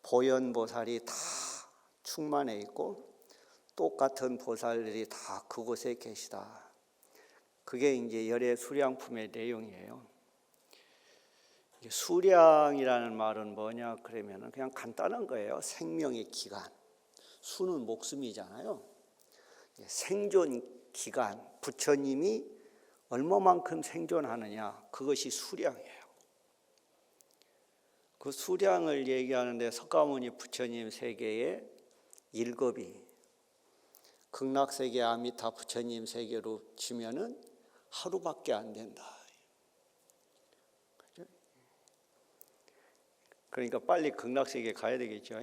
보현보살이 다 충만해 있고 똑같은 보살들이 다 그곳에 계시다. 그게 이제 열애 수량품의 내용이에요. 수량이라는 말은 뭐냐 그러면 그냥 간단한 거예요. 생명의 기간. 수는 목숨이잖아요. 생존 기간, 부처님이 얼마만큼 생존하느냐, 그것이 수량이에요. 그 수량을 얘기하는데 석가모니 부처님 세계의 1급이 극락세계 아미타 부처님 세계로 치면은 하루밖에 안 된다. 그러니까 빨리 극락세계 가야 되겠죠.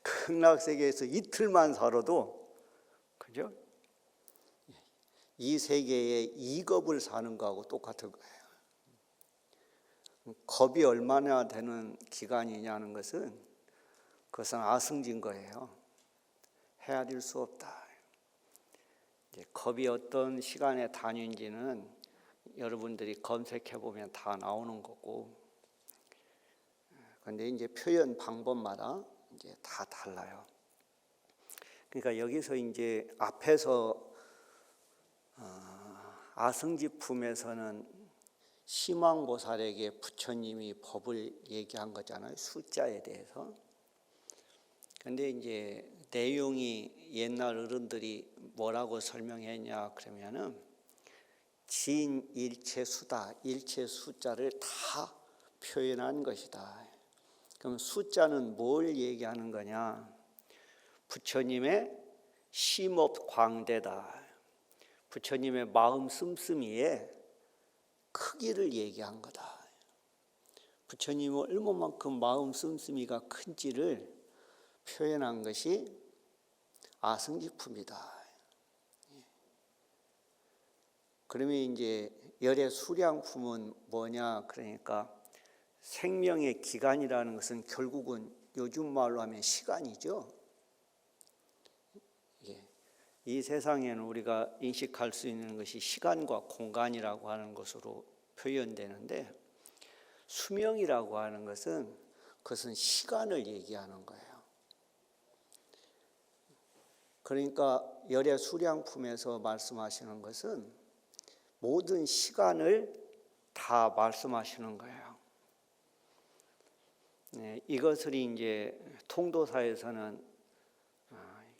극락세계에서 이틀만 살아도, 그죠? 이 세계의 2급을 사는 거하고 똑같은 거예요. 겁이 얼마나 되는 기간이냐는 것은 그것은 아승진 거예요. 헤아릴 수 없다. 겁이 어떤 시간의 단위인지는 여러분들이 검색해 보면 다 나오는 거고, 그런데 이제 표현 방법마다 이제 다 달라요. 그러니까 여기서 이제 앞에서 아승지품에서는 심왕보살에게 부처님이 법을 얘기한 거잖아요. 숫자에 대해서. 그런데 이제 내용이 옛날 어른들이 뭐라고 설명했냐 그러면은 진일체수다. 일체 숫자를 다 표현한 것이다. 그럼 숫자는 뭘 얘기하는 거냐? 부처님의 심업광대다. 부처님의 마음 씀씀이의 크기를 얘기한 거다. 부처님은 얼마만큼 마음 씀씀이가 큰지를 표현한 것이 아승지품이다. 그러면 이제 열의 수량품은 뭐냐? 그러니까 생명의 기간이라는 것은 결국은 요즘 말로 하면 시간이죠. 이 세상에는 우리가 인식할 수 있는 것이 시간과 공간이라고 하는 것으로 표현되는데, 수명이라고 하는 것은 그것은 시간을 얘기하는 거예요. 그러니까 열의 수량품에서 말씀하시는 것은 모든 시간을 다 말씀하시는 거예요. 이것을 이제 통도사에서는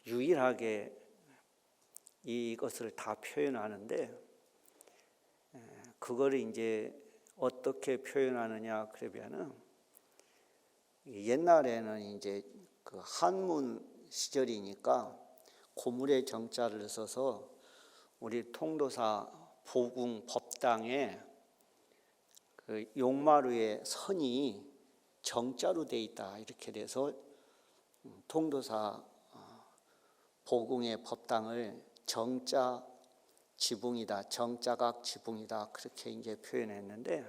유일하게 이것을 다 표현하는데, 그거를 이제 어떻게 표현하느냐 그러면은, 옛날에는 이제 그 한문 시절이니까 고물의 정자를 써서 우리 통도사 보궁 법당에 그 용마루에 선이 정자로 돼 있다 이렇게 돼서 통도사 보궁의 법당을 정자 지붕이다, 정자각 지붕이다 그렇게 이제 표현했는데,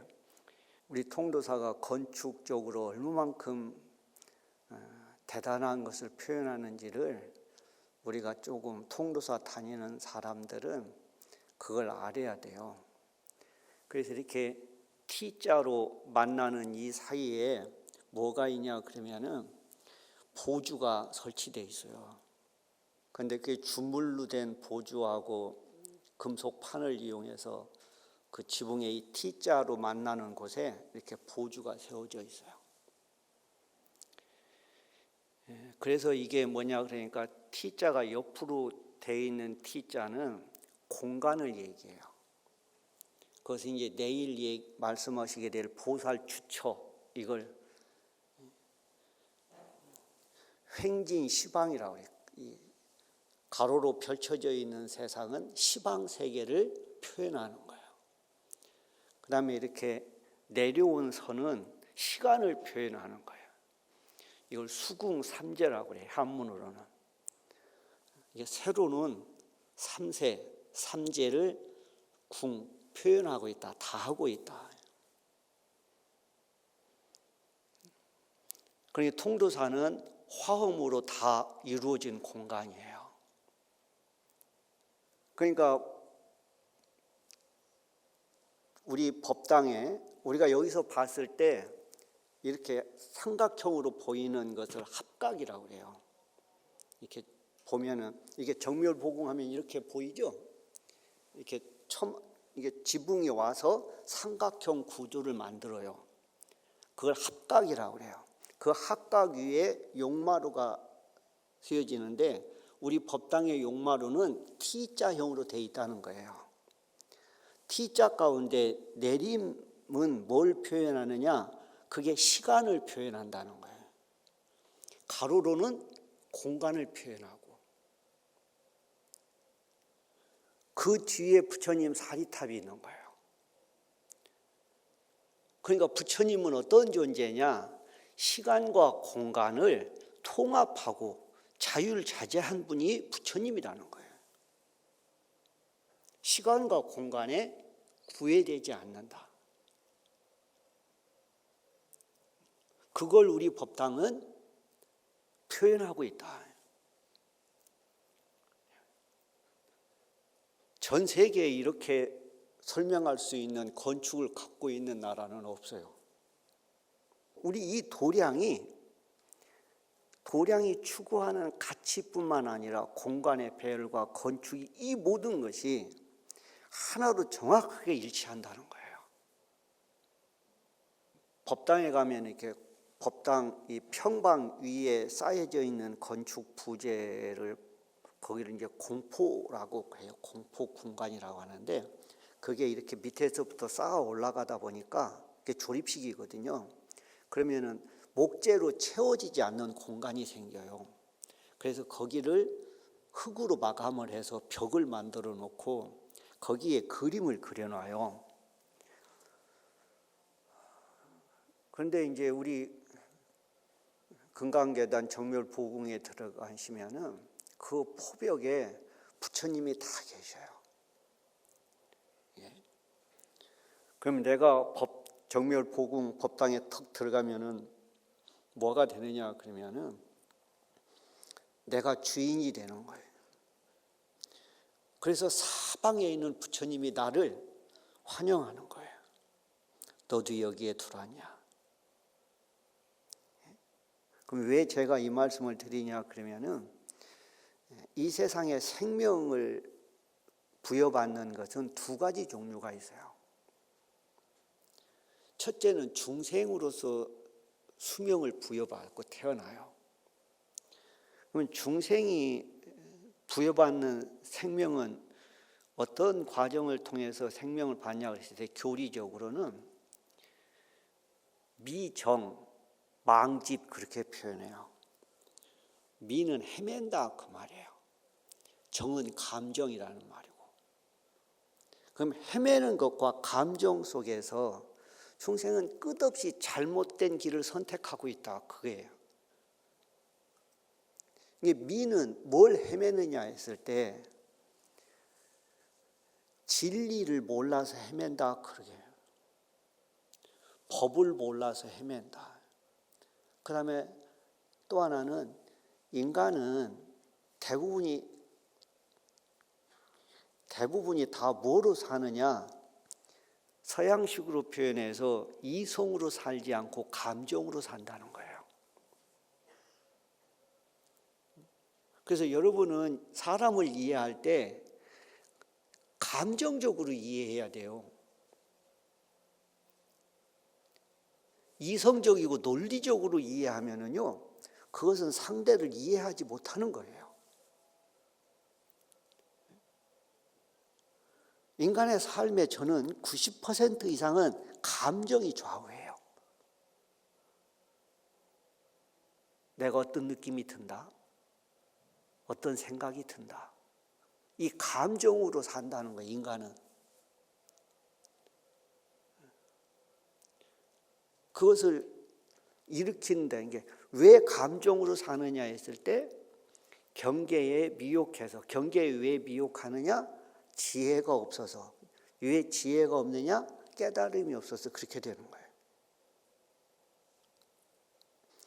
우리 통도사가 건축적으로 얼마만큼 대단한 것을 표현하는지를 우리가 조금 통도사 다니는 사람들은 그걸 알아야 돼요. 그래서 이렇게 T자로 만나는 이 사이에 뭐가 있냐 그러면은 보주가 설치되어 있어요. 그런데 그게 주물로 된 보주하고 금속 판을 이용해서 그 지붕에 이 T자로 만나는 곳에 이렇게 보주가 세워져 있어요. 그래서 이게 뭐냐 그러니까 T자가 옆으로 되어 있는 T자는 공간을 얘기해요. 그것은 이제 내일 말씀하시게 될 보살주처, 이걸 횡진시방이라고 해요. 가로로 펼쳐져 있는 세상은 시방 세계를 표현하는 거예요. 그 다음에 이렇게 내려온 선은 시간을 표현하는 거예요. 이걸 수궁삼재라고 해요. 한문으로는. 이게 세로는 삼세, 삼재를 궁 표현하고 있다. 다 하고 있다. 그러니까 통도사는 화엄으로 다 이루어진 공간이에요. 그러니까 우리 법당에 우리가 여기서 봤을 때 이렇게 삼각형으로 보이는 것을 합각이라고 그래요. 이렇게 보면은 이게 정멸보궁하면 이렇게 보이죠? 이렇게 이게 지붕이 와서 삼각형 구조를 만들어요. 그걸 합각이라고 그래요. 그 합각 위에 용마루가 세워지는데 우리 법당의 용마루는 T자형으로 되어 있다는 거예요. T자 가운데 내림은 뭘 표현하느냐? 그게 시간을 표현한다는 거예요. 가로로는 공간을 표현하고 그 뒤에 부처님 사리탑이 있는 거예요. 그러니까 부처님은 어떤 존재냐? 시간과 공간을 통합하고 자율자재한 분이 부처님이라는 거예요. 시간과 공간에 구애되지 않는다. 그걸 우리 법당은 표현하고 있다. 전 세계에 이렇게 설명할 수 있는 건축을 갖고 있는 나라는 없어요. 우리 이 도량이 추구하는 가치뿐만 아니라 공간의 배열과 건축이 이 모든 것이 하나로 정확하게 일치한다는 거예요. 법당에 가면 이렇게 법당 이 평방 위에 쌓여져 있는 건축 부재를 거기를 이제 공포라고 해요. 공포 공간이라고 하는데 그게 이렇게 밑에서부터 쌓아 올라가다 보니까 그게 조립식이거든요. 그러면은 목재로 채워지지 않는 공간이 생겨요. 그래서 거기를 흙으로 마감을 해서 벽을 만들어 놓고 거기에 그림을 그려놔요. 그런데 이제 우리 금강계단 정멸보궁에 들어가시면은 그 포벽에 부처님이 다 계셔요. 예. 그럼 내가 정멸보궁 법당에 턱 들어가면은 뭐가 되느냐 그러면은 내가 주인이 되는 거예요. 그래서 사방에 있는 부처님이 나를 환영하는 거예요. 너도 여기에 들어왔냐? 그럼 왜 제가 이 말씀을 드리냐 그러면은 이 세상에 생명을 부여받는 것은 두 가지 종류가 있어요. 첫째는 중생으로서 수명을 부여받고 태어나요. 그러면 중생이 부여받는 생명은 어떤 과정을 통해서 생명을 받냐 했을 때 교리적으로는 미정, 망집 그렇게 표현해요. 미는 헤맨다 그 말이에요. 정은 감정이라는 말이고. 그럼 헤매는 것과 감정 속에서 중생은 끝없이 잘못된 길을 선택하고 있다 그거예요. 이게 미는 뭘 헤매느냐 했을 때 진리를 몰라서 헤맨다 그러게요. 법을 몰라서 헤맨다. 그 다음에 또 하나는 인간은 대부분이 다 뭐로 사느냐? 서양식으로 표현해서 이성으로 살지 않고 감정으로 산다는 거예요. 그래서 여러분은 사람을 이해할 때 감정적으로 이해해야 돼요. 이성적이고 논리적으로 이해하면은요, 그것은 상대를 이해하지 못하는 거예요. 인간의 삶에 저는 90% 이상은 감정이 좌우해요. 내가 어떤 느낌이 든다. 어떤 생각이 든다. 이 감정으로 산다는 거예요, 인간은. 그것을 일으킨다는 게 왜 감정으로 사느냐 했을 때 경계에 미혹해서, 경계에 왜 미혹하느냐? 지혜가 없어서. 왜 지혜가 없느냐? 깨달음이 없어서 그렇게 되는 거예요.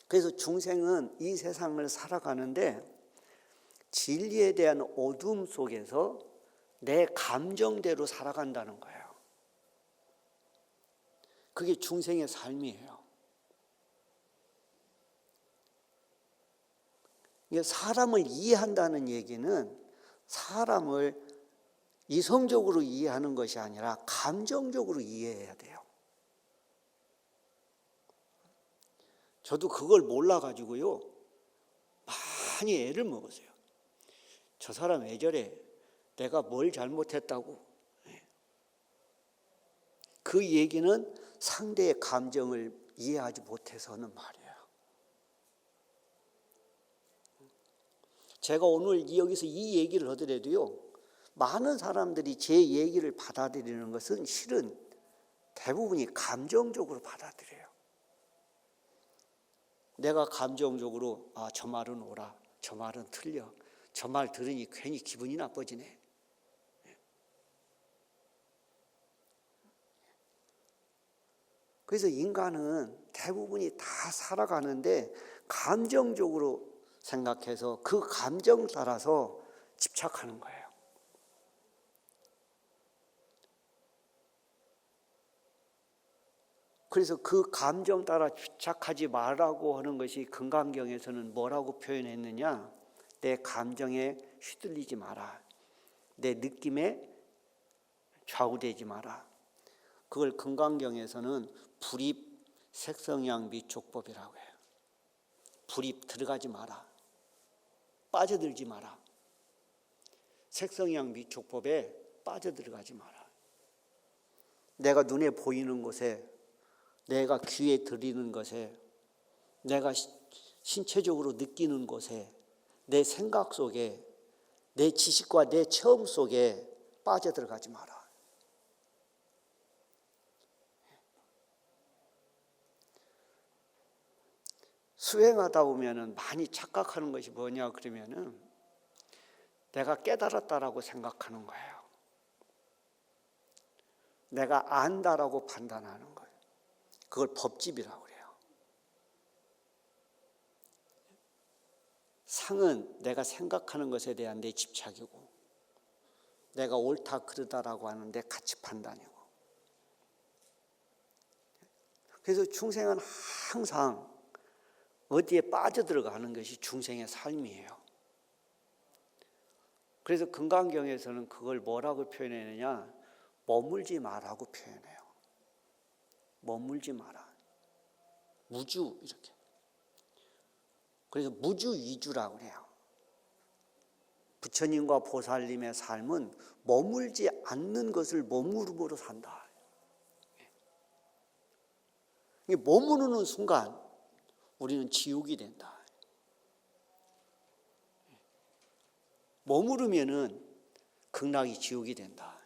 그래서 중생은 이 세상을 살아가는데 진리에 대한 어둠 속에서 내 감정대로 살아간다는 거예요. 그게 중생의 삶이에요. 이게 사람을 이해한다는 얘기는 사람을 이성적으로 이해하는 것이 아니라 감정적으로 이해해야 돼요. 저도 그걸 몰라가지고요, 많이 애를 먹었어요. 저 사람 왜 저래? 내가 뭘 잘못했다고? 그 얘기는 상대의 감정을 이해하지 못해서는 말이에요. 제가 오늘 여기서 이 얘기를 하더라도요, 많은 사람들이 제 얘기를 받아들이는 것은 실은 대부분이 감정적으로 받아들여요. 내가 감정적으로 저 말은 옳아, 저 말은 틀려, 저 말 들으니 괜히 기분이 나빠지네. 그래서 인간은 대부분이 다 살아가는데 감정적으로 생각해서 그 감정 따라서 집착하는 거예요. 그래서 그 감정 따라 집착하지 말라고 하는 것이 금강경에서는 뭐라고 표현했느냐? 내 감정에 휘둘리지 마라. 내 느낌에 좌우되지 마라. 그걸 금강경에서는 불입 색성양 미촉법이라고 해요. 불입 들어가지 마라. 빠져들지 마라. 색성양 미촉법에 빠져들어가지 마라. 내가 눈에 보이는 곳에, 내가 귀에 들리는 것에, 내가 신체적으로 느끼는 곳에, 내 생각 속에, 내 지식과 내 체험 속에 빠져들어가지 마라. 수행하다 보면은 많이 착각하는 것이 뭐냐 그러면은 내가 깨달았다라고 생각하는 거예요. 내가 안다라고 판단하는 거예요. 그걸 법집이라고 그래요. 상은 내가 생각하는 것에 대한 내 집착이고, 내가 옳다 그르다라고 하는데 가치 판단이고. 그래서 중생은 항상 어디에 빠져들어가는 것이 중생의 삶이에요. 그래서 금강경에서는 그걸 뭐라고 표현하느냐? 머물지 마라고 표현해요. 머물지 마라. 무주 이렇게. 그래서 무주위주라고 해요. 부처님과 보살님의 삶은 머물지 않는 것을 머무름으로 산다. 머무르는 순간 우리는 지옥이 된다. 머무르면은 극락이 지옥이 된다.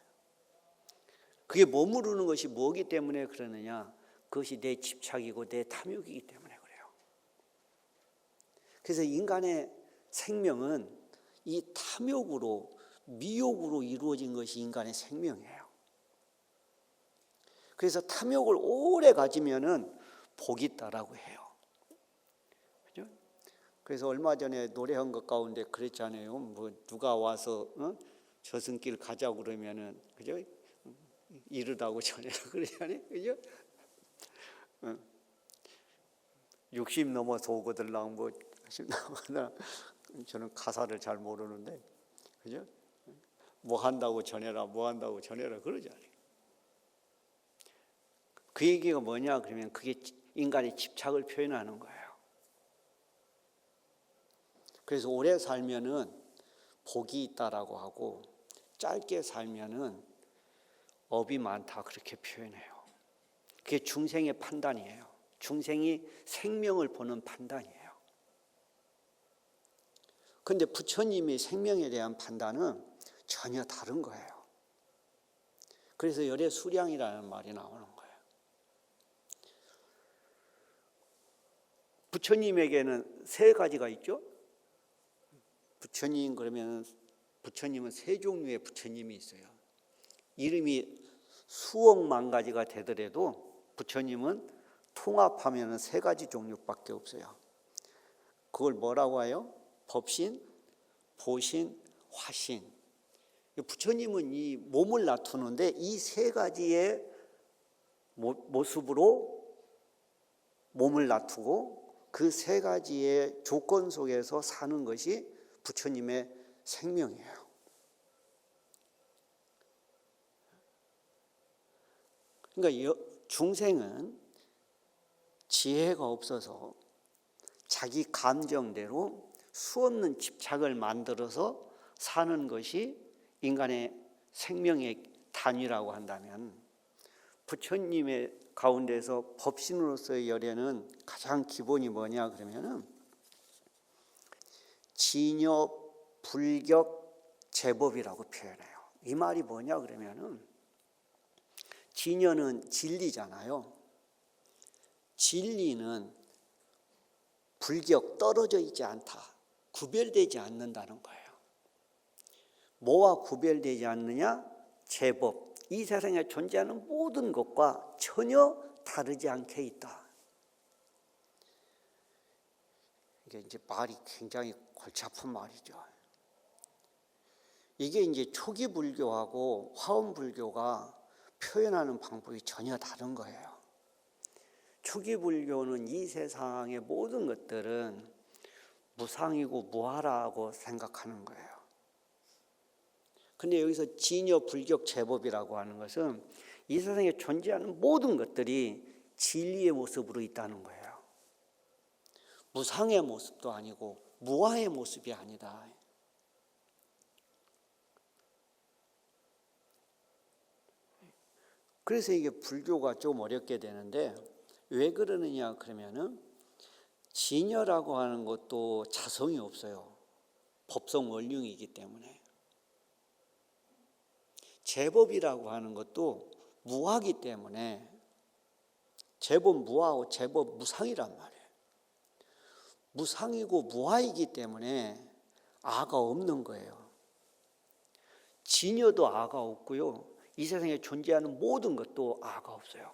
그게 머무르는 것이 뭐기 때문에 그러느냐? 그것이 내 집착이고 내 탐욕이기 때문에 그래요. 그래서 인간의 생명은 이 탐욕으로, 미욕으로 이루어진 것이 인간의 생명이에요. 그래서 탐욕을 오래 가지면은 복이 있다라고 해요. 그죠? 그래서 얼마 전에 노래한 것 가운데 그랬잖아요. 뭐 누가 와서 저승길 가자고 그러면은, 그죠? 이르다고 전해라 그러잖아요. 그죠? 60 넘어서 오거들랑 뭐 80 넘어나, 저는 가사를 잘 모르는데, 그죠? 뭐 한다고 전해라, 뭐 한다고 전해라 그러잖아요. 그 얘기가 뭐냐 그러면 그게 인간의 집착을 표현하는 거예요. 그래서 오래 살면은 복이 있다라고 하고, 짧게 살면은 업이 많다 그렇게 표현해요. 그게 중생의 판단이에요. 중생이 생명을 보는 판단이에요. 그런데 부처님이 생명에 대한 판단은 전혀 다른 거예요. 그래서 열의 수량이라는 말이 나오는 거예요. 부처님에게는 세 가지가 있죠. 부처님 그러면 부처님은 세 종류의 부처님이 있어요. 이름이 수억만 가지가 되더라도 부처님은 통합하면 세 가지 종류밖에 없어요. 그걸 뭐라고 해요? 법신, 보신, 화신. 부처님은 이 몸을 나투는데 이 세 가지의 모습으로 몸을 나투고 그 세 가지의 조건 속에서 사는 것이 부처님의 생명이에요. 그러니까 중생은 지혜가 없어서 자기 감정대로 수없는 집착을 만들어서 사는 것이 인간의 생명의 단위라고 한다면, 부처님의 가운데서 법신으로서의 열애는 가장 기본이 뭐냐 그러면은 진여 불격 제법이라고 표현해요. 이 말이 뭐냐 그러면은, 진여는 진리잖아요. 진리는 불격, 떨어져 있지 않다, 구별되지 않는다는 거예요. 뭐와 구별되지 않느냐? 제법, 이 세상에 존재하는 모든 것과 전혀 다르지 않게 있다. 이게 이제 말이 굉장히 골치 아픈 말이죠. 이게 이제 초기 불교하고 화엄 불교가 표현하는 방법이 전혀 다른 거예요. 초기 불교는 이 세상의 모든 것들은 무상이고 무하라고 생각하는 거예요. 근데 여기서 진여 불격 제법이라고 하는 것은 이 세상에 존재하는 모든 것들이 진리의 모습으로 있다는 거예요. 무상의 모습도 아니고 무아의 모습이 아니다. 그래서 이게 불교가 좀 어렵게 되는데, 왜 그러느냐 그러면은 진여라고 하는 것도 자성이 없어요. 법성 원륜이기 때문에. 제법이라고 하는 것도 무하기 때문에, 제법 무하고 제법 무상이란 말이에요. 무상이고 무하이기 때문에 아가 없는 거예요. 진여도 아가 없고요, 이 세상에 존재하는 모든 것도 아가 없어요.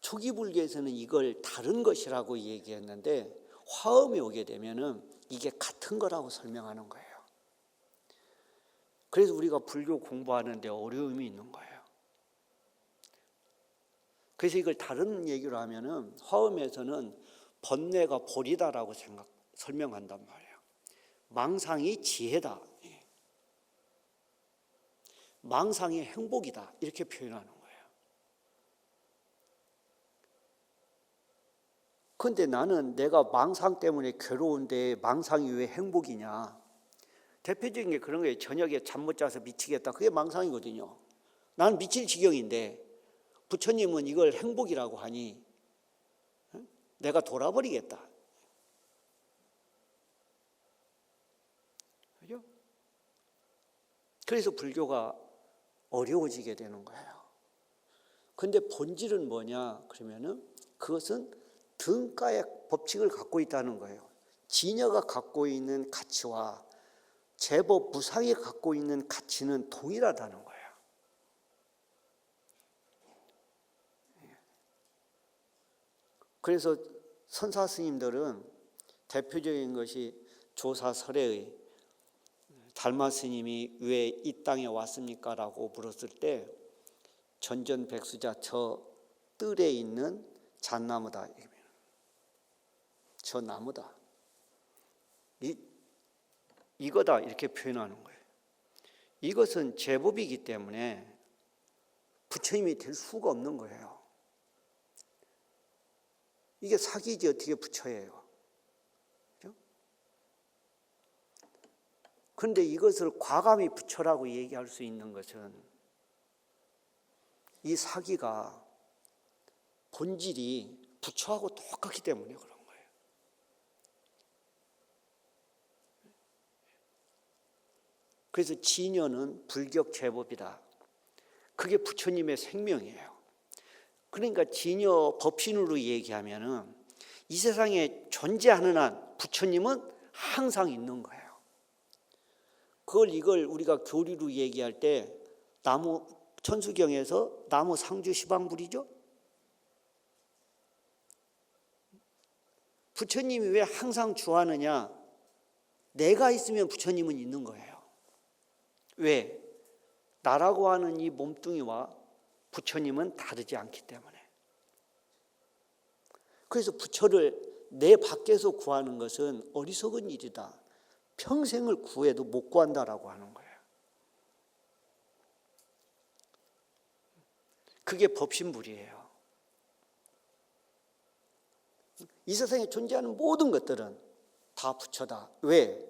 초기 불교에서는 이걸 다른 것이라고 얘기했는데, 화엄이 오게 되면은 이게 같은 거라고 설명하는 거예요. 그래서 우리가 불교 공부하는데 어려움이 있는 거예요. 그래서 이걸 다른 얘기로 하면은 화엄에서는 번뇌가 볼이다라고 설명한단 말이에요. 망상이 지혜다, 망상이 행복이다, 이렇게 표현하는 거예요. 그런데 나는 내가 망상 때문에 괴로운데 망상이 왜 행복이냐? 대표적인 게 그런 거예요. 저녁에 잠 못 자서 미치겠다, 그게 망상이거든요. 나는 미칠 지경인데 부처님은 이걸 행복이라고 하니 내가 돌아버리겠다. 그죠? 그래서 불교가 어려워지게 되는 거예요. 그런데 본질은 뭐냐 그러면은, 그것은 등가의 법칙을 갖고 있다는 거예요. 진여가 갖고 있는 가치와 제법 무상이 갖고 있는 가치는 동일하다는 거예요. 그래서 선사 스님들은 대표적인 것이 조사설의 달마 스님이 왜 이 땅에 왔습니까? 라고 물었을 때, 전전백수자 저 뜰에 있는 잣나무다, 저 나무다, 이거다, 이렇게 표현하는 거예요. 이것은 제법이기 때문에 부처님이 될 수가 없는 거예요. 이게 사기지 어떻게 부처예요. 그런데 이것을 과감히 부처라고 얘기할 수 있는 것은 이 사기가 본질이 부처하고 똑같기 때문에 그런 거예요. 그래서 진여는 불격 제법이다. 그게 부처님의 생명이에요. 그러니까 진여 법신으로 얘기하면은 이 세상에 존재하는 한 부처님은 항상 있는 거예요. 이걸 우리가 교리로 얘기할 때 나무 천수경에서 나무 상주 시방불이죠. 부처님이 왜 항상 주하느냐? 내가 있으면 부처님은 있는 거예요. 왜? 나라고 하는 이 몸뚱이와 부처님은 다르지 않기 때문에. 그래서 부처를 내 밖에서 구하는 것은 어리석은 일이다. 평생을 구해도 못 구한다라고 하는 거예요. 그게 법신불이에요. 이 세상에 존재하는 모든 것들은 다 부처다. 왜?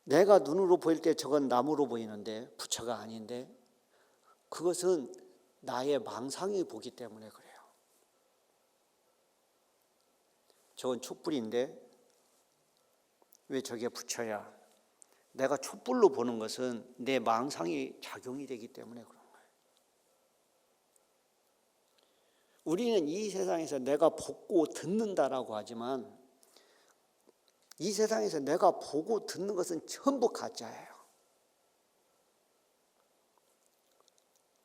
내가 눈으로 보일 때 저건 나무로 보이는데 부처가 아닌데, 그것은 나의 망상이 보기 때문에 그래요. 저건 촛불인데 왜 저게 부처야? 내가 촛불로 보는 것은 내 망상이 작용이 되기 때문에 그런 거예요. 우리는 이 세상에서 내가 보고 듣는다라고 하지만 이 세상에서 내가 보고 듣는 것은 전부 가짜예요.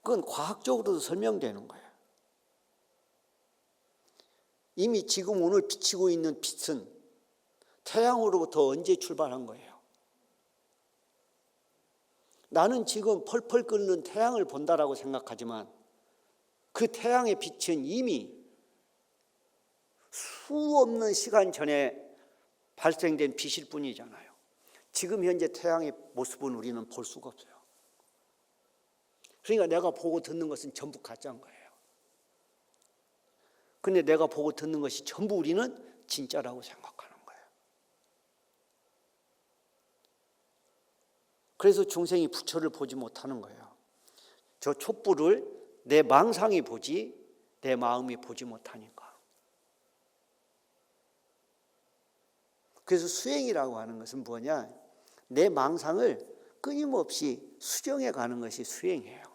그건 과학적으로도 설명되는 거예요. 이미 지금 오늘 비치고 있는 빛은 태양으로부터 언제 출발한 거예요? 나는 지금 펄펄 끓는 태양을 본다라고 생각하지만 그 태양의 빛은 이미 수 없는 시간 전에 발생된 빛일 뿐이잖아요. 지금 현재 태양의 모습은 우리는 볼 수가 없어요. 그러니까 내가 보고 듣는 것은 전부 가짜인 거예요. 근데 내가 보고 듣는 것이 전부 우리는 진짜라고 생각하는 거예요. 그래서 중생이 부처를 보지 못하는 거예요. 저 촛불을 내 망상이 보지 내 마음이 보지 못하니까. 그래서 수행이라고 하는 것은 뭐냐? 내 망상을 끊임없이 수정해 가는 것이 수행이에요.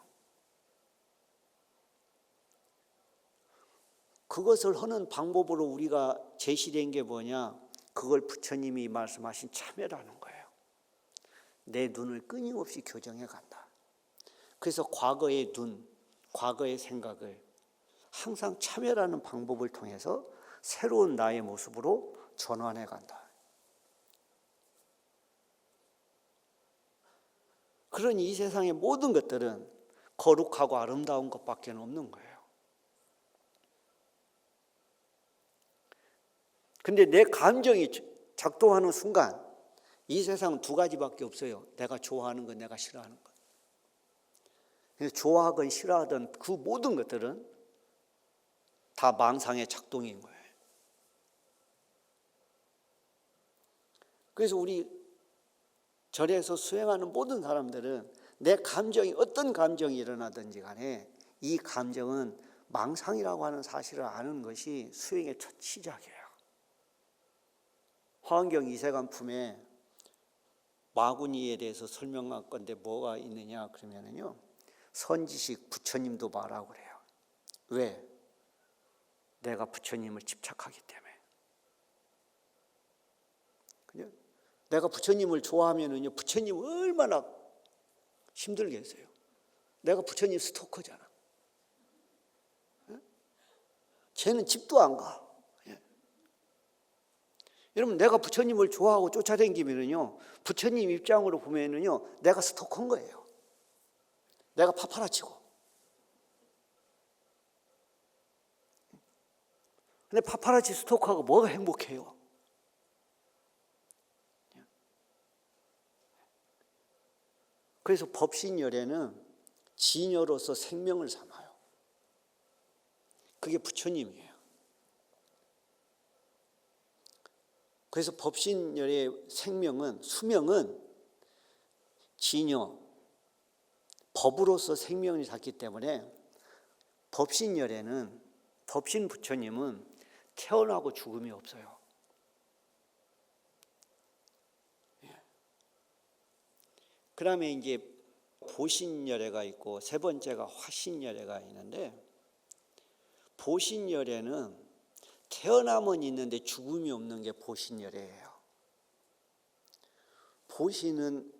그것을 하는 방법으로 우리가 제시된 게 뭐냐? 그걸 부처님이 말씀하신 참여라는 거예요. 내 눈을 끊임없이 교정해 간다. 그래서 과거의 눈, 과거의 생각을 항상 참여라는 방법을 통해서 새로운 나의 모습으로 전환해 간다. 그러니 이 세상의 모든 것들은 거룩하고 아름다운 것밖에 없는 거예요. 근데 내 감정이 작동하는 순간 이 세상은 두 가지밖에 없어요. 내가 좋아하는 것, 내가 싫어하는 것. 그래서 좋아하건 싫어하던 그 모든 것들은 다 망상의 작동인 거예요. 그래서 우리 절에서 수행하는 모든 사람들은 내 감정이 어떤 감정이 일어나든지 간에 이 감정은 망상이라고 하는 사실을 아는 것이 수행의 첫 시작이에요. 화엄경 이세간품에 마구니에 대해서 설명할 건데 뭐가 있느냐 그러면은요, 선지식 부처님도 말하고 그래요. 왜? 내가 부처님을 집착하기 때문에. 그죠? 내가 부처님을 좋아하면은요, 부처님 얼마나 힘들겠어요. 내가 부처님 스토커잖아. 쟤는 집도 안 가. 여러분, 내가 부처님을 좋아하고 쫓아다니면은요, 부처님 입장으로 보면은요, 내가 스토커인 거예요. 내가 파파라치고. 근데 파파라치 스토커하고 뭐가 행복해요? 그래서 법신열애는 진여로서 생명을 삼아요. 그게 부처님이에요. 그래서 법신열애의 생명은, 수명은 진여, 법으로서 생명이 닿기 때문에 법신열애는, 법신 부처님은 태어나고 죽음이 없어요. 그 다음에 이제 보신열애가 있고 세 번째가 화신열애가 있는데, 보신열애는 태어남은 있는데 죽음이 없는 게 보신열애예요. 보신은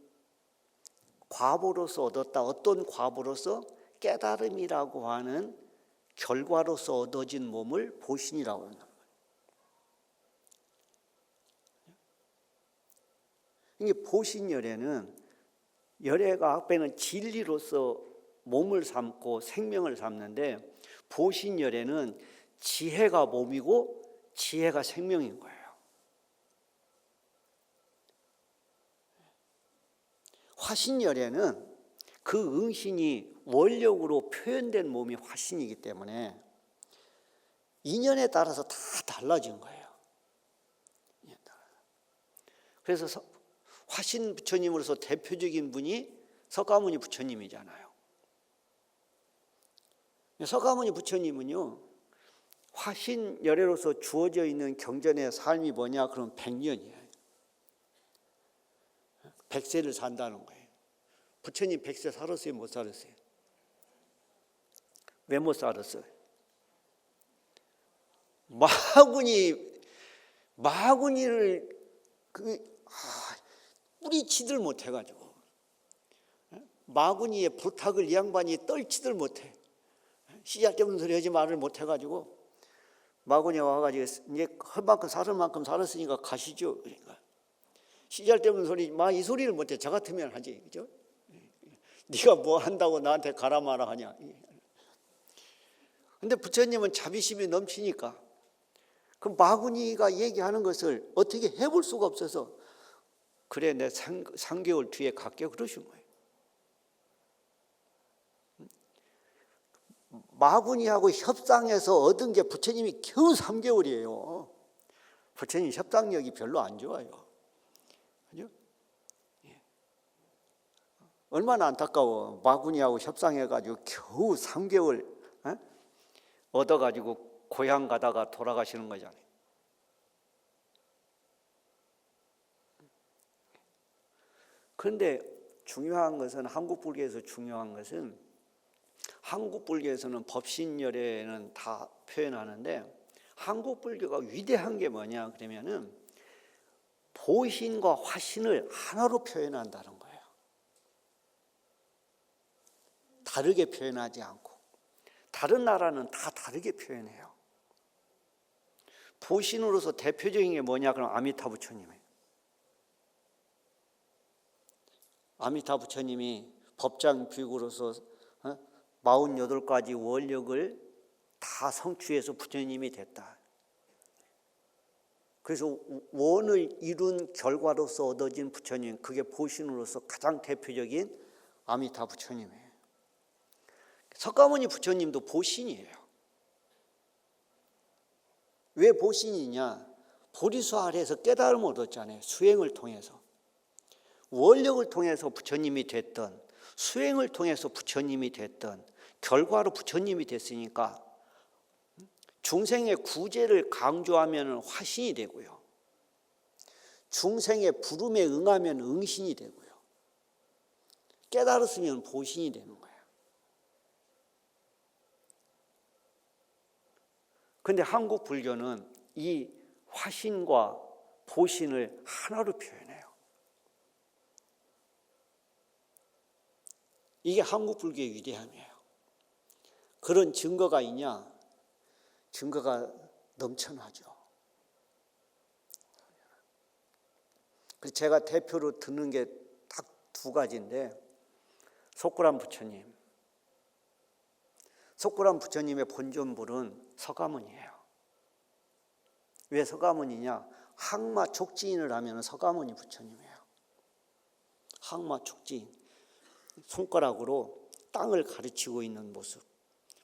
과보로서 얻었다. 어떤 과보로서? 깨달음이라고 하는 결과로서 얻어진 몸을 보신이라고 하는 거예요. 이게 보신열애는, 열애가 앞에는 진리로서 몸을 삼고 생명을 삼는데, 보신열애는 지혜가 몸이고 지혜가 생명인 거예요. 화신열에는 그 응신이 원력으로 표현된 몸이 화신이기 때문에 인연에 따라서 다 달라진 거예요. 그래서 화신 부처님으로서 대표적인 분이 석가모니 부처님이잖아요. 석가모니 부처님은요, 화신열애로서 주어져 있는 경전의 삶이 뭐냐? 그럼 100년이에요. 100세를 산다는 거예요. 부처님 100세 살았어요? 못 살았어요? 왜 못 살았어요? 마구니를 뿌리치들 못해가지고, 마구니의 부탁을 이 양반이 떨치들 못해. 시잘데없는 소리 하지 말을 못해가지고, 마구니 와가지고 이제 할 만큼 살을 만큼 살았으니까 가시죠. 그러니까 시잘데없는 소리, 이 소리를 못해. 저 같으면 하지, 그죠? 네가 뭐 한다고 나한테 가라 마라 하냐. 근데 부처님은 자비심이 넘치니까 그 마구니가 얘기하는 것을 어떻게 해볼 수가 없어서, 그래 내 3개월 뒤에 갈게 그러신 거예요. 마구니하고 협상해서 얻은 게 부처님이 겨우 3개월이에요. 부처님 협상력이 별로 안 좋아요. 그죠? 얼마나 안타까워. 마구니하고 협상해가지고 겨우 3개월 얻어가지고 고향 가다가 돌아가시는 거잖아요. 그런데 중요한 것은, 한국 불교에서 중요한 것은, 한국 불교에서는 법신열애는 다 표현하는데 한국 불교가 위대한 게 뭐냐 그러면은 보신과 화신을 하나로 표현한다는 거예요. 다르게 표현하지 않고. 다른 나라는 다 다르게 표현해요. 보신으로서 대표적인 게 뭐냐 그럼 아미타 부처님이에요. 아미타 부처님이 법장 비구로서 48가지 원력을 다 성취해서 부처님이 됐다. 그래서 원을 이룬 결과로서 얻어진 부처님, 그게 보신으로서 가장 대표적인 아미타 부처님이에요. 석가모니 부처님도 보신이에요. 왜 보신이냐? 보리수 아래에서 깨달음을 얻었잖아요. 수행을 통해서. 원력을 통해서 부처님이 됐던, 수행을 통해서 부처님이 됐던, 결과로 부처님이 됐으니까 중생의 구제를 강조하면 화신이 되고요, 중생의 부름에 응하면 응신이 되고요, 깨달았으면 보신이 되는 거예요. 그런데 한국 불교는 이 화신과 보신을 하나로 표현해요. 이게 한국 불교의 위대함이에요. 그런 증거가 있냐? 증거가 넘쳐나죠. 그래서 제가 대표로 듣는 게 딱 2가지인데, 속구람 부처님. 속구람 부처님의 본존불은 석가모니예요. 왜 석가모니냐? 항마 촉지인을 하면 석가모니 부처님이에요. 항마 촉지인. 손가락으로 땅을 가르치고 있는 모습,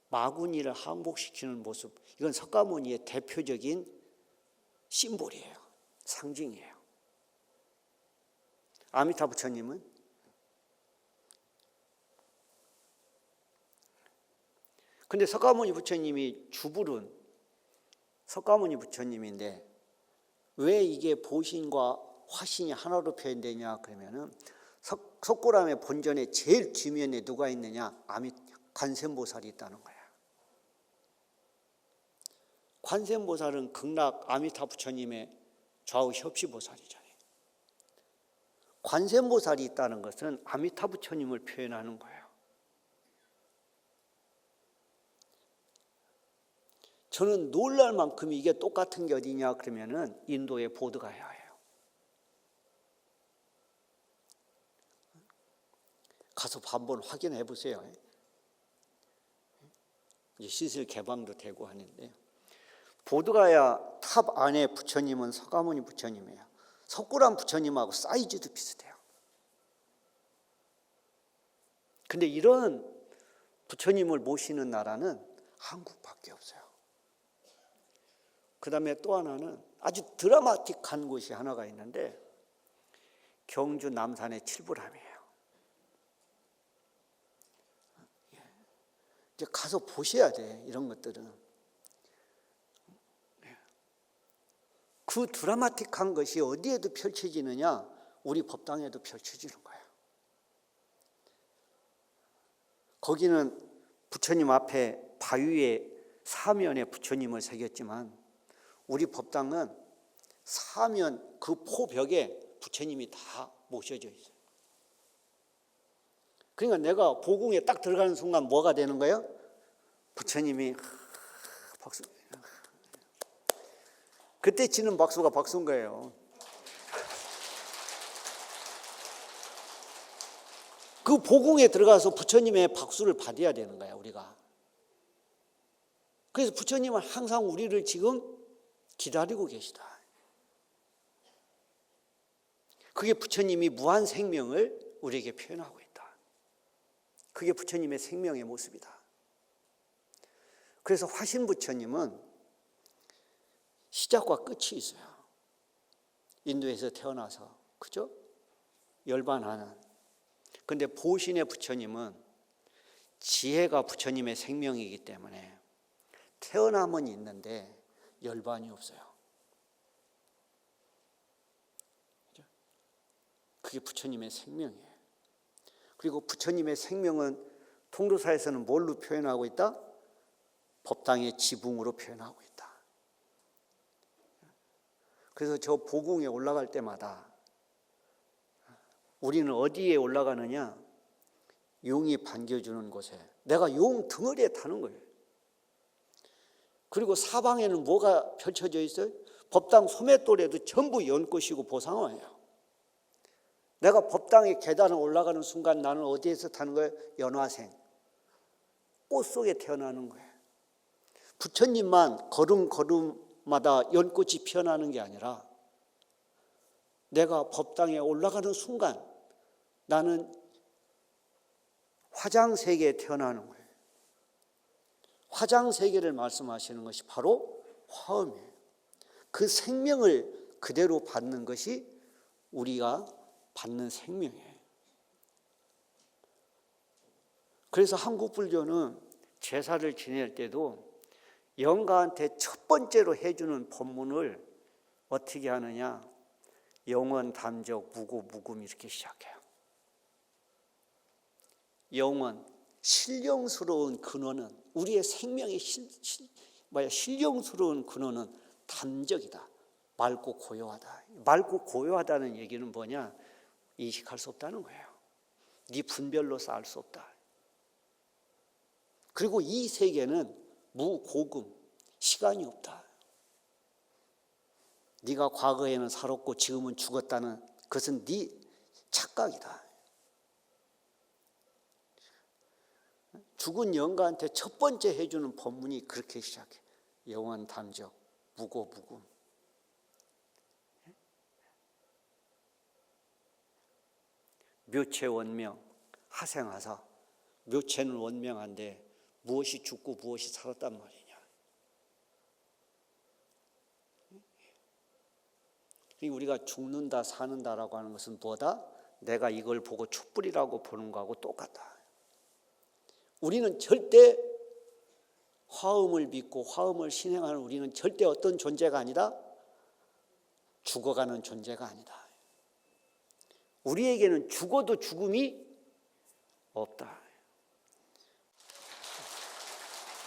마구니를 항복시키는 모습, 이건 석가모니의 대표적인 심볼이에요. 상징이에요. 아미타 부처님은 근데 석가모니 부처님이 주불은 석가모니 부처님인데 왜 이게 보신과 화신이 하나로 표현되냐 그러면은 석고람의 본전에 제일 뒷면에 누가 있느냐? 관세음보살이 있다는 거야. 관세음보살은 극락 아미타 부처님의 좌우 협시보살이잖아요. 관세음보살이 있다는 것은 아미타 부처님을 표현하는 거예요. 저는 놀랄 만큼 이게 똑같은 게 어디냐 그러면은 인도의 보드가야예요. 가서 한번 확인해 보세요. 이제 시설 개방도 되고 하는데 보드가야 탑 안에 부처님은 서가모니 부처님이에요. 석굴암 부처님하고 사이즈도 비슷해요. 근데 이런 부처님을 모시는 나라는 한국밖에 없어요. 그 다음에 또 하나는 아주 드라마틱한 곳이 하나가 있는데 경주 남산의 칠불암이에요. 이제 가서 보셔야 돼. 이런 것들은. 그 드라마틱한 것이 어디에도 펼쳐지느냐? 우리 법당에도 펼쳐지는 거예요. 거기는 부처님 앞에 바위에 사면에 부처님을 새겼지만 우리 법당은 사면 그 포벽에 부처님이 다 모셔져 있어요. 그러니까 내가 보궁에 딱 들어가는 순간 뭐가 되는 거예요? 부처님이 박수. 그때 치는 박수가 박수인 거예요. 그 보궁에 들어가서 부처님의 박수를 받아야 되는 거야, 우리가. 그래서 부처님은 항상 우리를 지금 기다리고 계시다. 그게 부처님이 무한 생명을 우리에게 표현하고 있다. 그게 부처님의 생명의 모습이다. 그래서 화신 부처님은 시작과 끝이 있어요. 인도에서 태어나서, 그죠? 열반하는. 근데 보신의 부처님은 지혜가 부처님의 생명이기 때문에 태어남은 있는데 열반이 없어요. 그게 부처님의 생명이에요. 그리고 부처님의 생명은 통도사에서는 뭘로 표현하고 있다? 법당의 지붕으로 표현하고 있다. 그래서 저 보궁에 올라갈 때마다 우리는 어디에 올라가느냐? 용이 반겨주는 곳에. 내가 용 덩어리에 타는 거예요. 그리고 사방에는 뭐가 펼쳐져 있어요? 법당 소맷돌에도 전부 연꽃이고 보상화예요. 내가 법당의 계단을 올라가는 순간 나는 어디에서 타는 거예요? 연화생. 꽃 속에 태어나는 거예요. 부처님만 걸음마다 연꽃이 피어나는 게 아니라 내가 법당에 올라가는 순간 나는 화장세계에 태어나는 거예요. 화장세계를 말씀하시는 것이 바로 화엄이에요. 그 생명을 그대로 받는 것이 우리가 받는 생명이에요. 그래서 한국 불교는 제사를 지낼 때도 영가한테 첫 번째로 해주는 법문을 어떻게 하느냐? 영원, 담적, 무고, 무금 이렇게 시작해요. 영원, 신령스러운 근원은 우리의 생명의 신령스러운 근원은 담적이다. 맑고 고요하다. 맑고 고요하다는 얘기는 뭐냐? 인식할 수 없다는 거예요. 네 분별로서 알 수 없다. 그리고 이 세계는 무고금, 시간이 없다. 네가 과거에는 살았고 지금은 죽었다는 그것은 네 착각이다. 죽은 영가한테 첫 번째 해주는 법문이 그렇게 시작해. 영원, 담적, 무고, 무금. 묘체 원명, 하생하사. 묘체는 원명한데 무엇이 죽고 무엇이 살았단 말이냐. 우리가 죽는다 사는다라고 하는 것은 뭐다? 내가 이걸 보고 촛불이라고 보는 거하고 똑같다. 우리는 절대 화음을 믿고 화음을 신행하는 우리는 절대 어떤 존재가 아니다? 죽어가는 존재가 아니다. 우리에게는 죽어도 죽음이 없다.